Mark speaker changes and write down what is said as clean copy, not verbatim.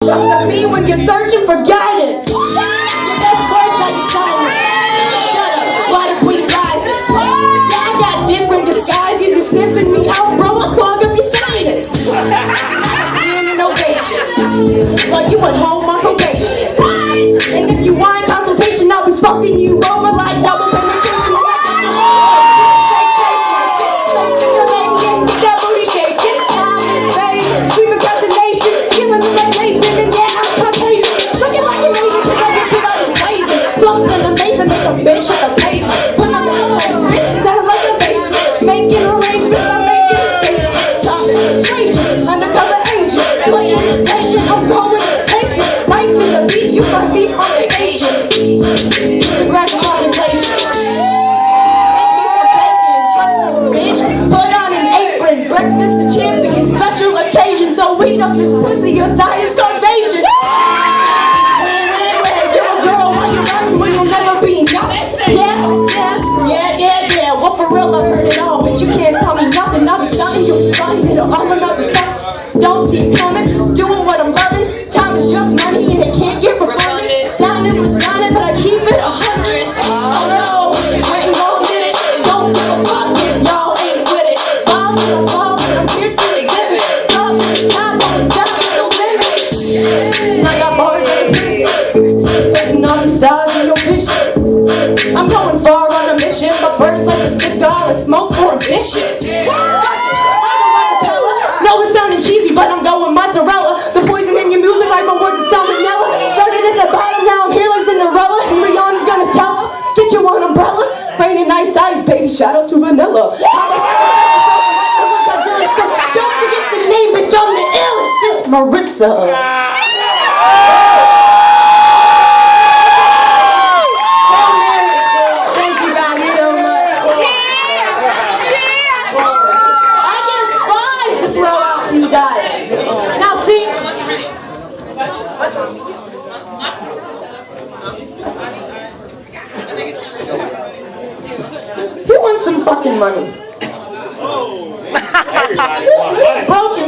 Speaker 1: come to me when you're searching for guidance. Your best words like silence. Shut up, why the queen rises. Yeah, I got different disguises. You're sniffing me out, bro, I clog up your sinus. Seeing innovations, but you at home on probation. And if you want consultation, I'll be fucking you over like double penetration. Bitch at the basement, put up in a placement, that like a basement, making arrangements, I'm making a statement, top administration, undercover agent, playing the patient, I'm going patient, like me the beach, you might be on vacation, graduate contemplation, make me some bacon, hustle bitch, put on an apron, breakfast the champion, special occasion, so weed up this pussy, you'll die of starvation. For real, I've heard it all, but you can't tell me nothing. I'll be stunting you, stunting it all another stuff. Don't see it coming, doing what I'm loving. Time is just money and it can't get refunded. Down it, but I keep it 100. Oh no, I ain't gon' get it. And don't give a fuck if y'all ain't with it. Fall, I'm here to exhibit. Stop, no limit. I got bars in the prison, putting all these stars in your vision. I'm going far on a mission, but first like a cigar and smoke more ambition. I'm a Rockafella. No, it's sounding cheesy, but I'm going mozzarella. The poison in your music like my words is salmonella. Started at the bottom, now I'm here like Cinderella. And Rihanna's gonna tell her, get you an umbrella. Raining nice eyes, baby, shout out to Vanilla. Don't forget the name, bitch, I'm the illest. It's Marissa. He wants some fucking money. He's broken